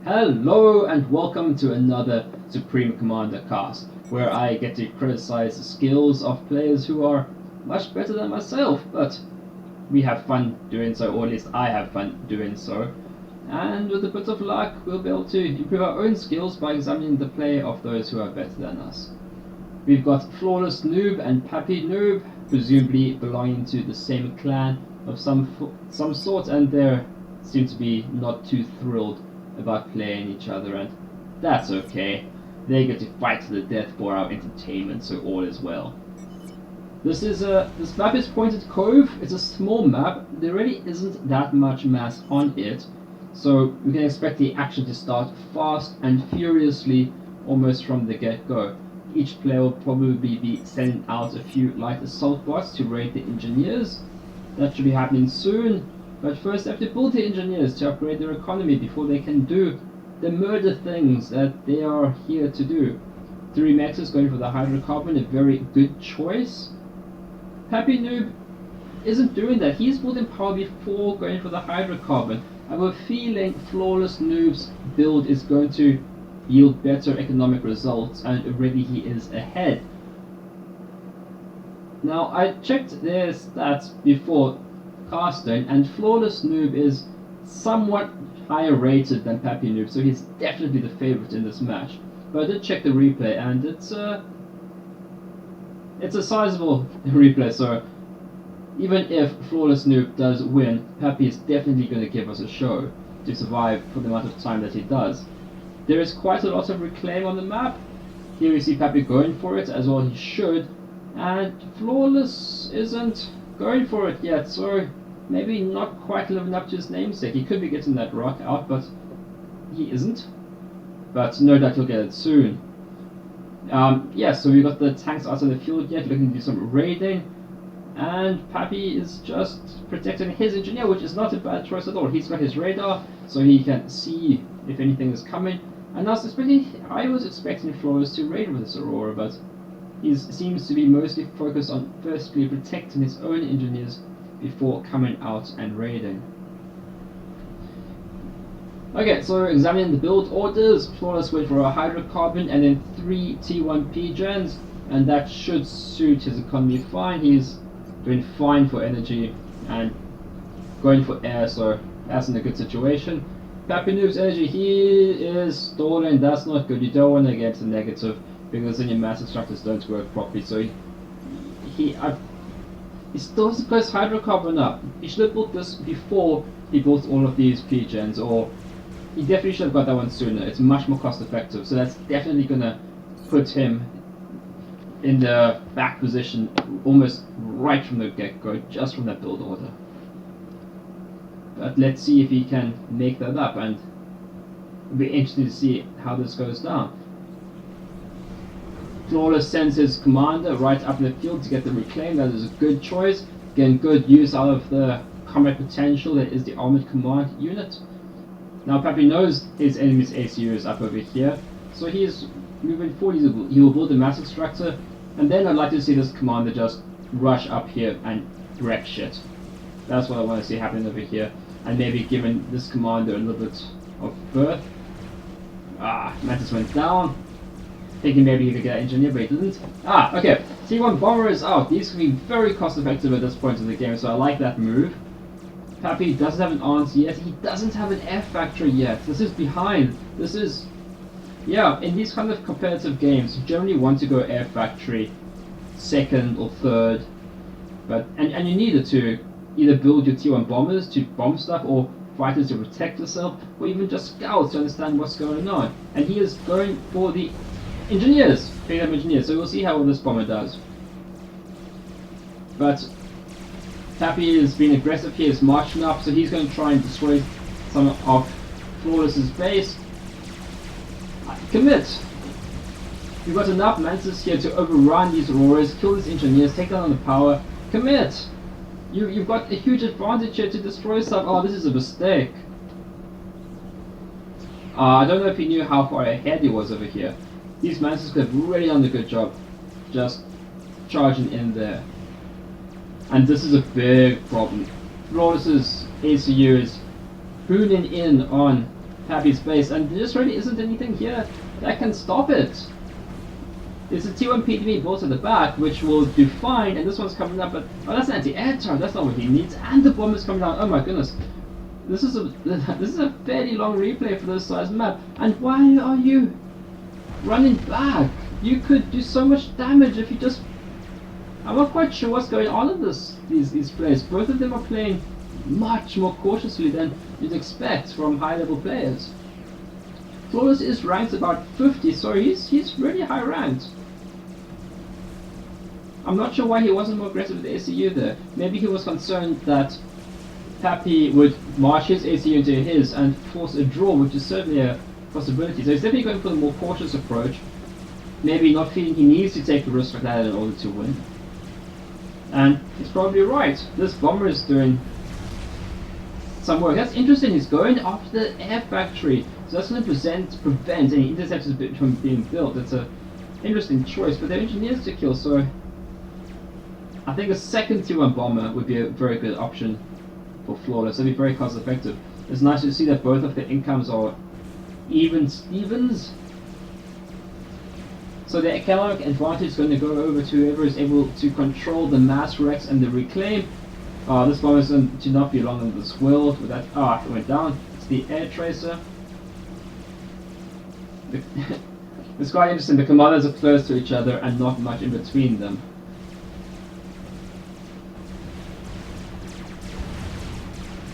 Hello and welcome to another Supreme Commander cast, where I get to criticize the skills of players who are much better than myself, but we have fun doing so, or at least I have fun doing so. And with a bit of luck, we'll be able to improve our own skills by examining the play of those who are better than us. We've got FlawlessNoob and PappyNoob, presumably belonging to the same clan of some sort, and they seem to be not too thrilled about playing each other, and that's okay. They get to fight to the death for our entertainment, so all is well. This map is Pointed Cove. It's a small map. There really isn't that much mass on it, so we can expect the action to start fast and furiously, almost from the get-go. Each player will probably be sending out a few light assault bots to raid the engineers. That should be happening soon. But first they have to build the engineers to upgrade their economy before they can do the murder things that they are here to do. 3 Mexes going for the hydrocarbon, a very good choice. PappyNoob isn't doing that. He's building power before going for the hydrocarbon. I have a feeling FlawlessNoob's build is going to yield better economic results, and already he is ahead. Now I checked their stats before casting, and FlawlessNoob is somewhat higher rated than PappyNoob, so he's definitely the favorite in this match. But I did check the replay, and it's a sizable replay, so even if FlawlessNoob does win, Pappy is definitely going to give us a show to survive for the amount of time that he does. There is quite a lot of reclaim on the map. Here we see Pappy going for it, as well he should, and Flawless isn't going for it yet, so maybe not quite living up to his namesake. He could be getting that rock out, but he isn't. But no doubt he'll get it soon. Yeah, so we got the tanks out of the field yet, looking to do some raiding, and Pappy is just protecting his engineer, which is not a bad choice at all. He's got his radar, so he can see if anything is coming. And I was expecting Flawless to raid with this Aurora, but he seems to be mostly focused on firstly protecting his own engineers before coming out and raiding. Okay, so examining the build orders, Flawless went for a hydrocarbon and then 3 T1P gens, and that should suit his economy fine. He's doing fine for energy and going for air, so that's in a good situation. PappyNoob's energy, he is stalling. That's not good. You don't want to get into negative, because then your mass extractors don't work properly. So he still hasn't got his hydrocarbon up. He should have built this before he built all of these P-gens, or he definitely should have got that one sooner. It's much more cost effective, so that's definitely gonna put him in the back position almost right from the get-go, just from that build order. But let's see if he can make that up, and it'll be interesting to see how this goes down. Flawless sends his commander right up in the field to get the reclaim. That is a good choice, getting good use out of the combat potential that is the armored command unit. Now Pappy knows his enemy's ACU is up over here, so he is moving forward. He will build a mass extractor, and then I'd like to see this commander just rush up here and wreck shit. That's what I want to see happening over here, and maybe giving this commander a little bit of berth. Mantis went down. Thinking maybe he could get an engineer, but he didn't. Okay. T1 bomber is out. These can be very cost effective at this point in the game, so I like that move. Pappy doesn't have an answer yet. He doesn't have an air factory yet. This is behind. This is... Yeah, in these kind of competitive games, you generally want to go air factory second or third. But and you need it to either build your T1 bombers to bomb stuff, or fighters to protect yourself, or even just scouts to understand what's going on. And he is going for the engineers, picking up engineers, so we'll see how well this bomber does. But Pappy is being aggressive here, is marching up, so he's going to try and destroy some of Flawless's base. Commit! We've got enough Mantis here to overrun these Auroras, kill these engineers, take down the power. Commit! You've got a huge advantage here to destroy stuff. Oh, this is a mistake. I don't know if he knew how far ahead he was over here. These Mantis could have really done a good job just charging in there. And this is a big problem. Flawless's ACU is hooning in on Pappy's base, and there just really isn't anything here that can stop it. There's a T1 PDB built at the back, which will do fine, and this one's coming up, but oh, that's an anti-air turret. That's not what he needs, and the bomb is coming down. Oh my goodness, this is a fairly long replay for this size map. And why are you running back? You could do so much damage if you just. I'm not quite sure what's going on in these players. Both of them are playing much more cautiously than you'd expect from high-level players. Flawless is ranked about 50, so he's really high ranked. I'm not sure why he wasn't more aggressive with the ACU there. Maybe he was concerned that Pappy would march his ACU into his and force a draw, which is certainly a possibility. So he's definitely going for the more cautious approach. Maybe not feeling he needs to take a risk like that in order to win. And he's probably right. This bomber is doing some work. That's interesting. He's going after the air factory, so that's going to prevent any interceptors from being built. That's an interesting choice, but they're engineers to kill, so I think a second T1 bomber would be a very good option for Flawless. It'd be very cost effective. It's nice to see that both of the incomes are even Stevens. So the economic advantage is going to go over to whoever is able to control the mass wrecks and the reclaim. This bomb is going to not be long in this world. With that, it went down. It's the air tracer. It's quite interesting. The commanders are close to each other and not much in between them.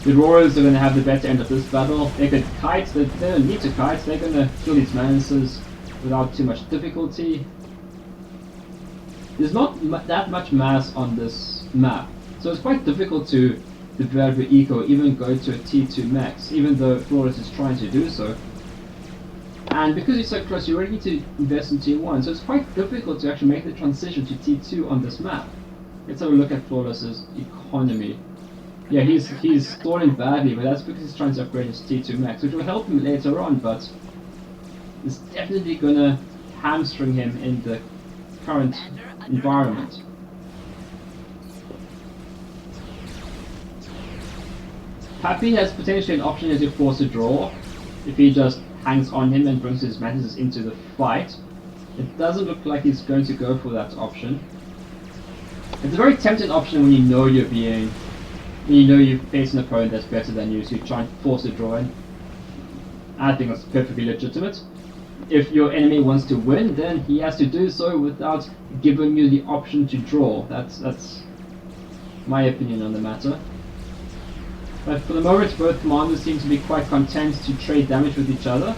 The Roarers are going to have the better end of this battle. They could kite. They don't need to kite. They're going to kill these menaces without too much difficulty. There's not that much mass on this map, so it's quite difficult to develop your eco, even go to a T2 max, even though Flawless is trying to do so. And because you're so close, you really need to invest in T1, so it's quite difficult to actually make the transition to T2 on this map. Let's have a look at Flawless's economy. Yeah, he's stalling badly, but that's because he's trying to upgrade his T2 max, which will help him later on, but it's definitely gonna hamstring him in the current environment. Pappy has potentially an option to force a draw if he just hangs on him and brings his mantises into the fight. It doesn't look like he's going to go for that option. It's a very tempting option when you know you face an opponent that's better than you, so you try and force a draw in. I think that's perfectly legitimate. If your enemy wants to win, then he has to do so without giving you the option to draw. That's my opinion on the matter. But for the moment, both commanders seem to be quite content to trade damage with each other.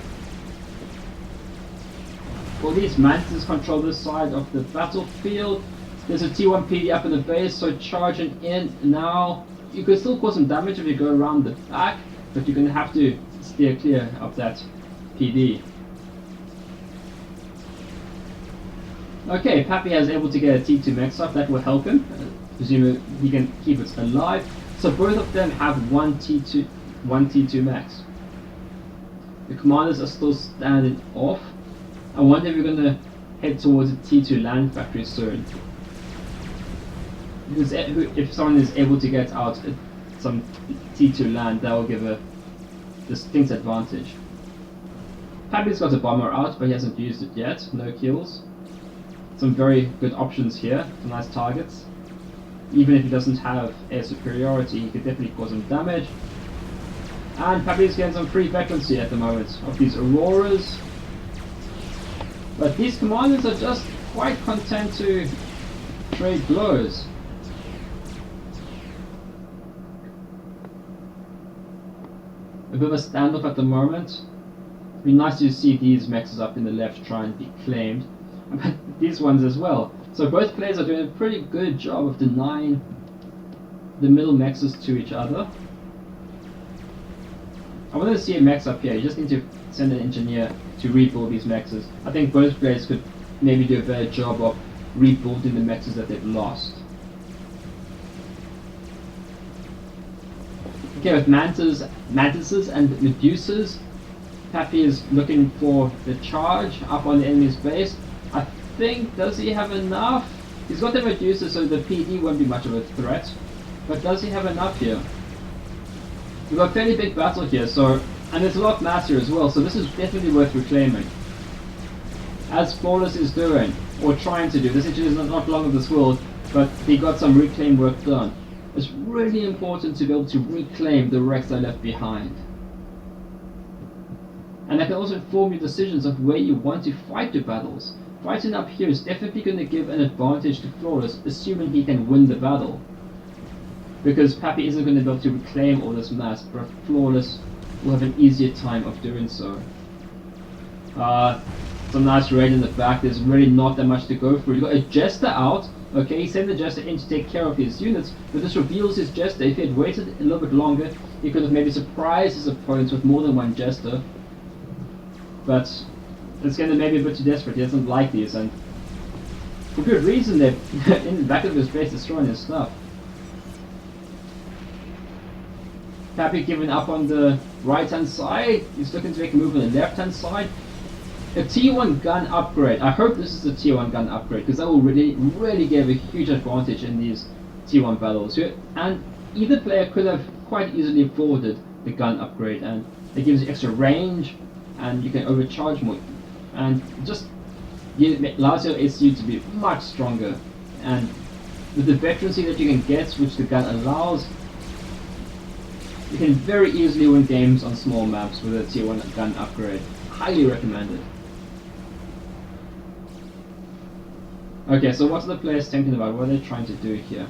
Well, these mantises control this side of the battlefield. There's a T1 PD up in the base, so charging in now. You could still cause some damage if you go around the back, but you're going to have to steer clear of that PD. Okay, Pappy is able to get a T2 max up. That will help him. Presumably he can keep it alive. So both of them have one T2 max. The commanders are still standing off. I wonder if we're going to head towards a T2 land factory soon. Because if someone is able to get out some T2 land, that will give a distinct advantage. Pappy's got a bomber out, but he hasn't used it yet. No kills. Some very good options here, some nice targets. Even if he doesn't have air superiority, he could definitely cause some damage. And Pappy's getting some free veterans here at the moment of these Auroras. But these commanders are just quite content to trade blows. A bit of a standoff at the moment. It'd be nice to see these mexes up in the left try and be claimed. But these ones as well. So both players are doing a pretty good job of denying the middle mexes to each other. I want to see a mex up here. You just need to send an engineer to rebuild these mexes. I think both players could maybe do a better job of rebuilding the mexes that they've lost. Okay, with mantises and medusas, Pappy is looking for the charge up on the enemy's base. I think, does he have enough? He's got the Medusa, so the PD won't be much of a threat. But does he have enough here? We've got a fairly big battle here, so And it's a lot massier as well, so this is definitely worth reclaiming. As Flawless is doing, or trying to do, this actually is not long of this world, but he got some reclaim work done. It's really important to be able to reclaim the wrecks I left behind. And that can also inform your decisions of where you want to fight your battles. Fighting up here is definitely going to give an advantage to Flawless, assuming he can win the battle. Because Pappy isn't going to be able to reclaim all this mass, but Flawless will have an easier time of doing so. Some nice raid in the back. There's really not that much to go through. You've got a Jester out. Okay, he sent the Jester in to take care of his units, but this reveals his Jester. If he had waited a little bit longer, he could have maybe surprised his opponents with more than one Jester. But it's getting maybe a bit too desperate. He doesn't like these, and for good reason they're in the back of his base destroying his stuff. Pappy giving up on the right hand side. He's looking to make a move on the left hand side. A tier 1 gun upgrade. I hope this is a tier 1 gun upgrade, because that will really give a huge advantage in these tier 1 battles. And either player could have quite easily afforded the gun upgrade, and it gives you extra range, and you can overcharge more, and just allows your ACU to be much stronger. And with the veterancy that you can get, which the gun allows, you can very easily win games on small maps with a tier 1 gun upgrade. Highly recommended. Okay, so what are the players thinking about? What are they trying to do here?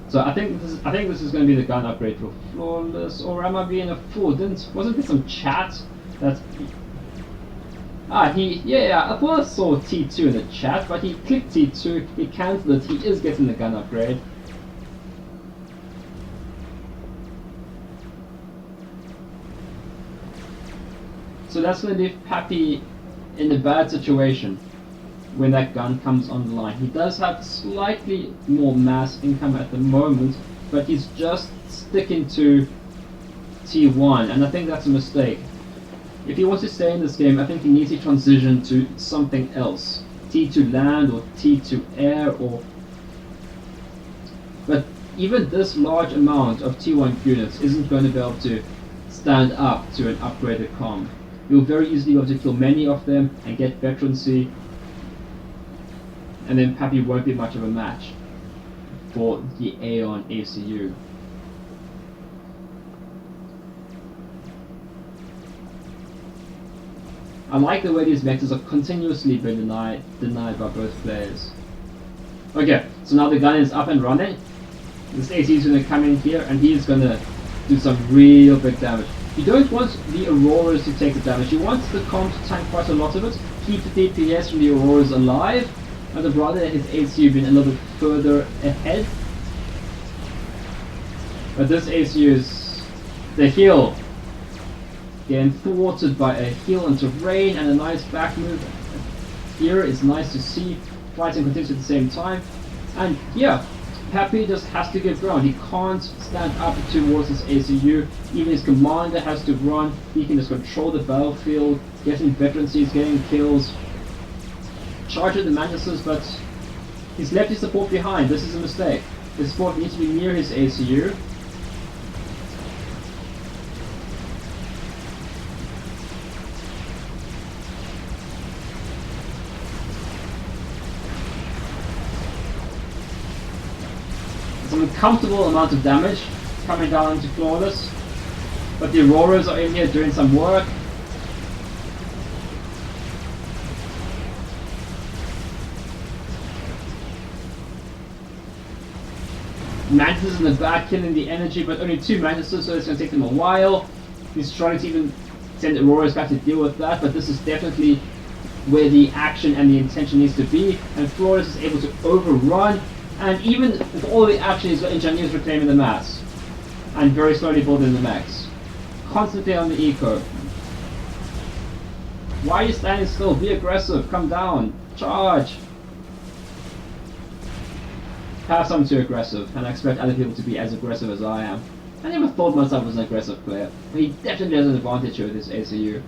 So I think this is going to be the gun upgrade for Flawless, or am I being a fool? Wasn't there some chat that I thought I saw T2 in the chat, but he clicked T2, he cancelled it, he is getting the gun upgrade. So that's going to leave Pappy in a bad situation when that gun comes on the line. He does have slightly more mass income at the moment, but he's just sticking to T1, and I think that's a mistake. If he wants to stay in this game, I think he needs to transition to something else. T2 land or T2 air, but even this large amount of T1 units isn't going to be able to stand up to an upgraded comm. You'll very easily be able to kill many of them and get veterancy, and then Pappy won't be much of a match for the Aeon ACU. I like the way these vectors are continuously being denied by both players. Okay, so now the gun is up and running. This ACU is going to come in here, and he is going to do some real big damage. You don't want the Auroras to take the damage. You want the comm to tank quite a lot of it, keep the DPS from the Auroras alive, and I'd rather his ACU being a little bit further ahead. But this ACU is the heal. Getting thwarted by a heal into rain and a nice back move here is nice to see. Fighting continues at the same time. And yeah, Pappy just has to give ground. He can't stand up towards his ACU. Even his commander has to run. He can just control the battlefield, getting veterancies, getting kills, charging the Mantises, but he's left his support behind. This is a mistake. His support needs to be near his ACU. An uncomfortable amount of damage coming down into Flawless, but the Auroras are in here doing some work. Mantises in the back killing the energy, but only 2 Mantises, so it's going to take them a while. He's trying to even send Auroras back to deal with that, but this is definitely where the action and the intention needs to be, and Flawless is able to overrun. And even with all the action, he's got engineers reclaiming the mass and very slowly building the mechs. Constantly on the eco. Why are you standing still? Be aggressive. Come down. Charge. Perhaps I'm too aggressive, and I expect other people to be as aggressive as I am. I never thought myself as an aggressive player, but he definitely has an advantage with this ACU.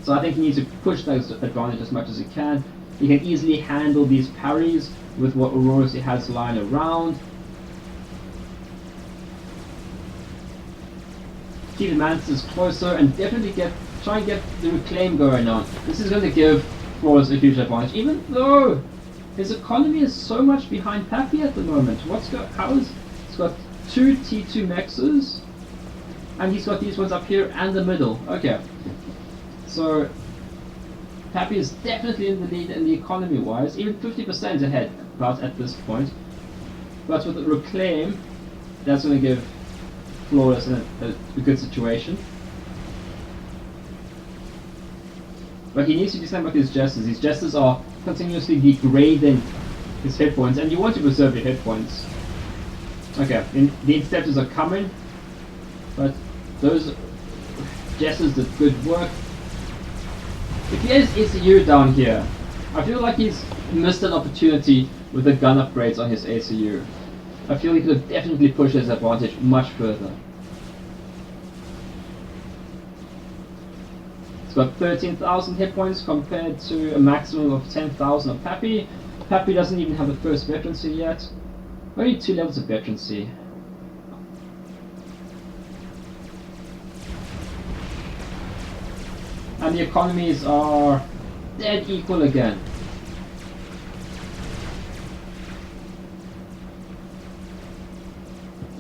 So I think he needs to push that advantage as much as he can. He can easily handle these parries with what Auroras he has lying around. keep the Mantis closer and definitely try and get the reclaim going on. This is going to give Flawless a huge advantage, even though his economy is so much behind Pappy at the moment. He's got 2 T2 Mexes, and he's got these ones up here and the middle. Okay, so Pappy is definitely in the lead in the economy wise, even 50% ahead about at this point. But with the reclaim, that's going to give Flawless a good situation. But he needs to do something with his Jesters. His Jesters are continuously degrading his hit points, and you want to preserve your hit points. Okay, the Interceptors are coming, but those Jesters did good work. If he has ACU down here, I feel like he's missed an opportunity with the gun upgrades on his ACU. I feel he could have definitely pushed his advantage much further. He's got 13,000 hit points compared to a maximum of 10,000 of Pappy. Pappy doesn't even have a first veterancy yet. Only 2 levels of veterancy. And the economies are dead equal again.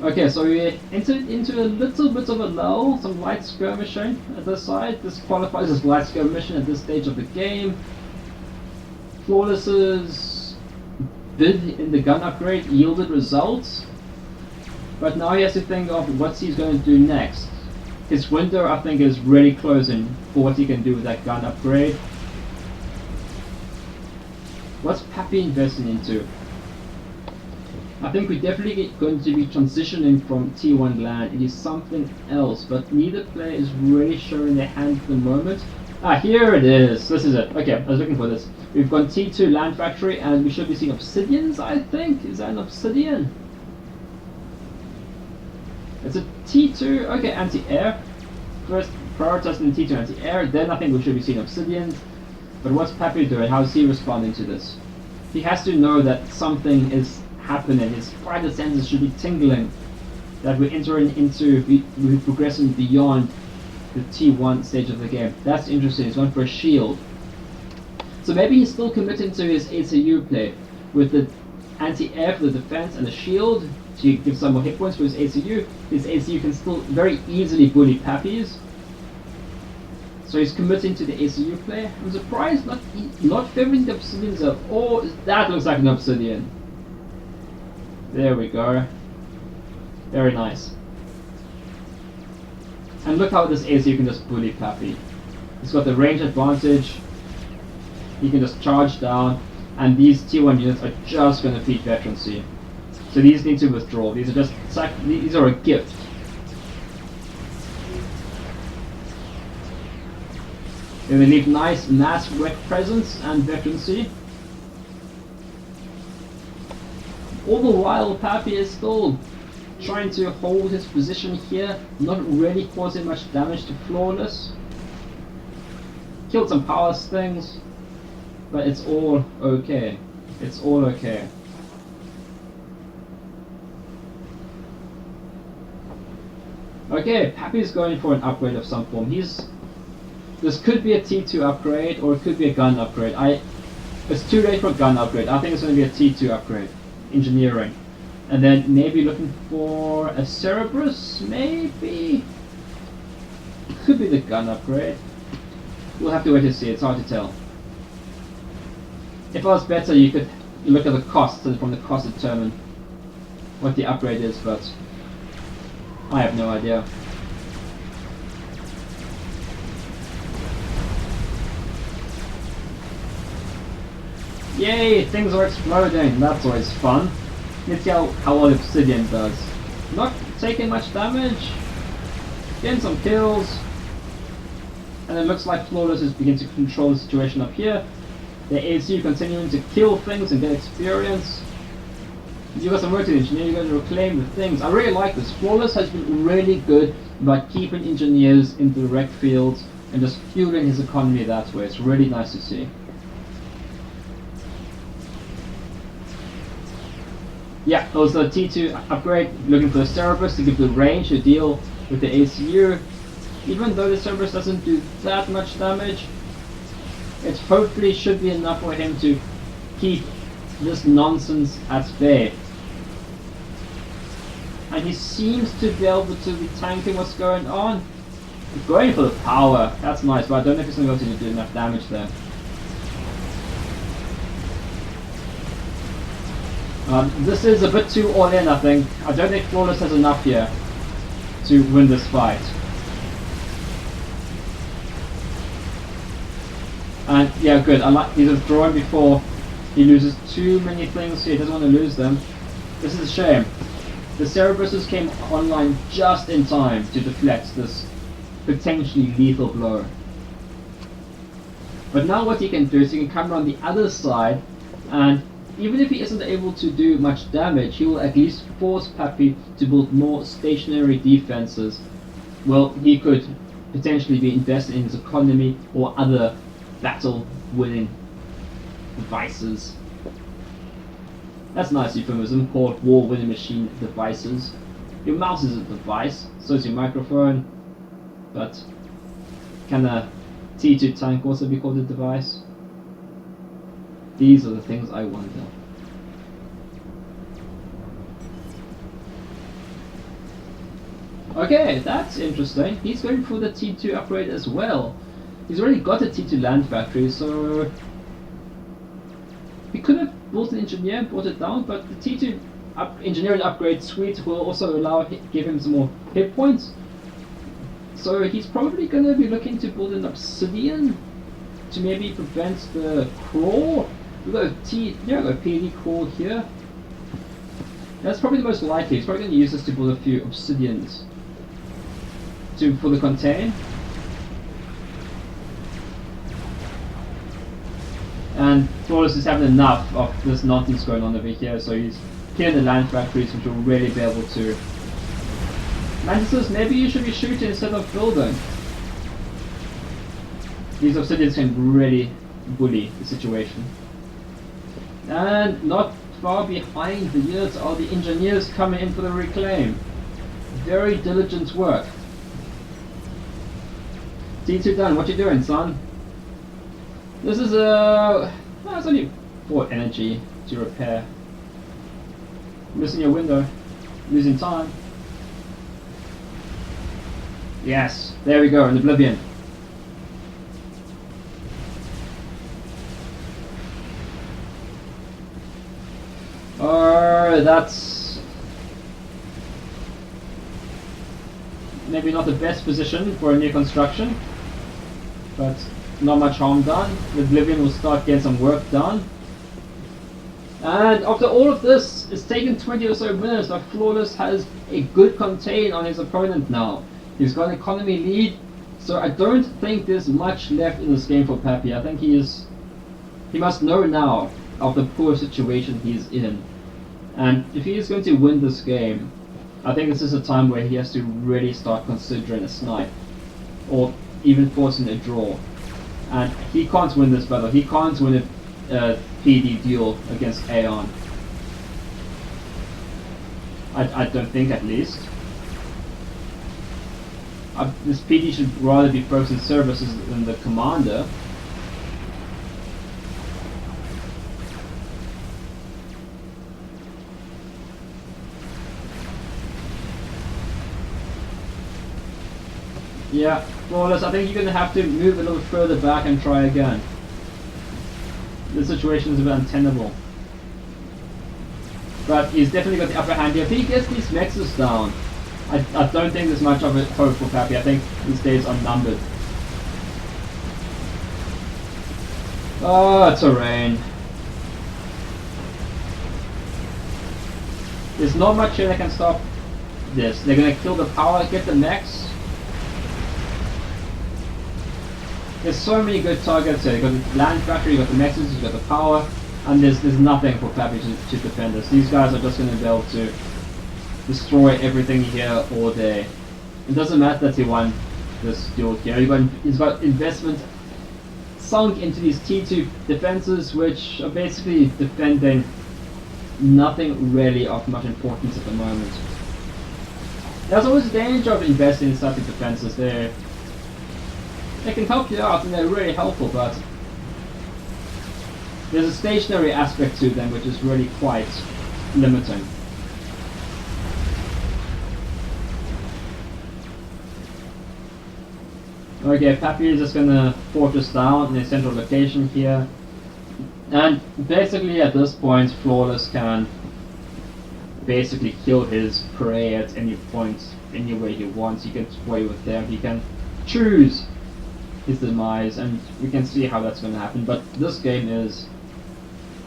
Okay, so we entered into a little bit of a lull, some light skirmishing at this side. This qualifies as light skirmishing at this stage of the game. Flawless's bid in the gun upgrade yielded results, but now he has to think of what he's going to do next. His window, I think, is really closing for what he can do with that gun upgrade. What's Pappy investing into? I think we're definitely going to be transitioning from T1 land into something else, but neither player is really showing their hand at the moment. Ah, here it is. This is it. Okay, I was looking for this. We've got T2 land factory, and we should be seeing obsidians, I think. Is that an obsidian? It's a T2, okay, anti-air. First prioritizing the T2 anti-air, then I think we should be seeing obsidians. But what's Pappy doing? How is he responding to this? He has to know that something is happening. His spider senses should be tingling. That we're entering into, we're progressing beyond the T1 stage of the game. That's interesting. He's going for a shield. So maybe he's still committing to his ACU play with the anti-air for the defense and the shield to give some more hit points for his ACU. His ACU can still very easily bully Pappies. So he's committing to the ACU play. I'm surprised not favoring the obsidians at all. That looks like an obsidian. There we go. Very nice. And look how this ACU can just bully Pappy. He's got the range advantage. He can just charge down, and these T1 units are just going to feed veterancy. So these need to withdraw. These are these are a gift. They leave nice mass wreck presence and veterancy. All the while, Pappy is still trying to hold his position here, not really causing much damage to Flawless. Killed some power stings, but it's all okay. It's all okay. Okay, Pappy's going for an upgrade of some form. This could be a T2 upgrade, or it could be a gun upgrade. It's too late for a gun upgrade. I think it's going to be a T2 upgrade. Engineering. And then maybe looking for a Cerberus, maybe? Could be the gun upgrade. We'll have to wait to see, it's hard to tell. If I was better, you could look at the cost, and from the cost determine what the upgrade is, but I have no idea. Yay, things are exploding, that's always fun. Let's see how well Obsidian does. Not taking much damage, getting some kills, and it looks like Flawless is beginning to control the situation up here. The ASU continuing to kill things and get experience. You got some work to do, engineer, you're going to reclaim the things. I really like this. Flawless has been really good about keeping engineers in the wreck fields and just fueling his economy that way. It's really nice to see. Yeah, also T2 upgrade, looking for the Cerberus to give the range to deal with the ACU. Even though the Cerberus doesn't do that much damage, it hopefully should be enough for him to keep this nonsense at bay. And he seems to be able to be tanking what's going on. He's going for the power, that's nice, but I don't know if he's going to be able to do enough damage there. This is a bit too all in, I think. I don't think Flawless has enough here to win this fight. And yeah, good. I like he's withdrawn before he loses too many things here. He doesn't want to lose them. This is a shame. The Cerberuses came online just in time to deflect this potentially lethal blow. But now what he can do is he can come around the other side, and even if he isn't able to do much damage, he will at least force Pappy to build more stationary defenses. Well, he could potentially be invested in his economy or other battle-winning devices. That's a nice euphemism, called war-winning machine devices. Your mouse is a device, so is your microphone, but can a T2 tank also be called a device? These are the things I wonder. Okay, that's interesting. He's going for the T2 upgrade as well. He's already got a T2 land factory, so he could have built an engineer and brought it down, but the T2 engineering upgrade suite will also give him some more hit points. So he's probably going to be looking to build an obsidian to maybe prevent the crawl. We've got a PD crawl here. That's probably the most likely. He's probably going to use this to build a few obsidians for the contain. And Flawless is having enough of this nonsense going on over here, so he's clearing the land factories, which will really be able to... Mantises, maybe you should be shooting instead of building. These obsidians can really bully the situation. And not far behind the years are the engineers coming in for the reclaim. Very diligent work. T2 done, what you doing, son? This is it's only 4 energy to repair. Missing your window, losing time. Yes, there we go, in Oblivion. That's maybe not the best position for a new construction, but not much harm done. The Oblivion will start getting some work done. And after all of this, it's taken 20 or so minutes, but Flawless has a good contain on his opponent now. He's got an economy lead, so I don't think there's much left in this game for Pappy. I think he must know now of the poor situation he's in. And if he is going to win this game, I think this is a time where he has to really start considering a snipe, or even forcing a draw. And he can't win this battle. He can't win a PD duel against Aeon. I don't think, at least. This PD should rather be focused in services than the commander. Yeah, Flawless, I think you're going to have to move a little further back and try again. The situation is a bit untenable. But he's definitely got the upper hand here. If he gets these mexes down, I don't think there's much of a hope for Pappy. I think his days are numbered. Oh, terrain. There's not much here that can stop this. They're going to kill the power, get the mechs. There's so many good targets here. You've got the land factory, you've got the mexes, you've got the power, and there's nothing for Pappy to defend us. These guys are just going to be able to destroy everything here all day. It doesn't matter that he won this duel here. He's got investment sunk into these T2 defenses, which are basically defending nothing really of much importance at the moment. There's always a danger of investing in static defenses. They can help you out and they're really helpful, but there's a stationary aspect to them which is really quite limiting. Okay, Pappy is just gonna fortress down in a central location here. And basically at this point, Flawless can basically kill his prey at any point, any way he wants. He can sway with them, he can choose his demise, and we can see how that's gonna happen. But this game is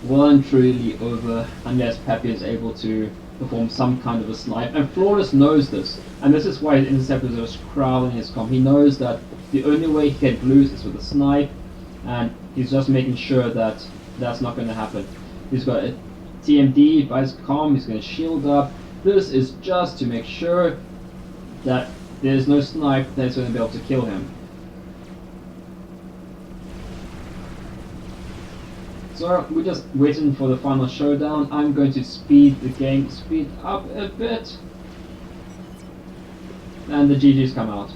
well and truly over unless Pappy is able to perform some kind of a snipe. And Flawless knows this, and this is why his interceptors are crowding his comp. He knows that the only way he can lose is with a snipe, and he's just making sure that that's not going to happen. He's got a TMD by his comm, he's going to shield up. This is just to make sure that there's no snipe that's going to be able to kill him. So we're just waiting for the final showdown. I'm going to speed up a bit, and the GG's come out.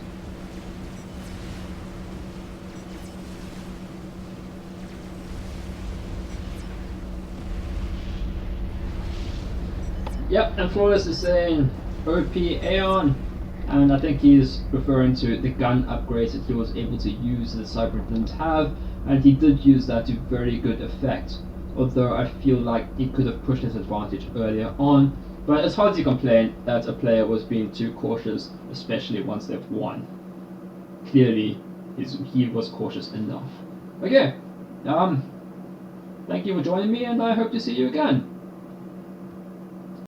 Yep, and Flawless is saying OP Aeon, and I think he's referring to the gun upgrades that he was able to use that Cyber didn't have, and he did use that to very good effect. Although I feel like he could have pushed his advantage earlier on, but it's hard to complain that a player was being too cautious, especially once they've won. Clearly, he was cautious enough. Okay, thank you for joining me, and I hope to see you again.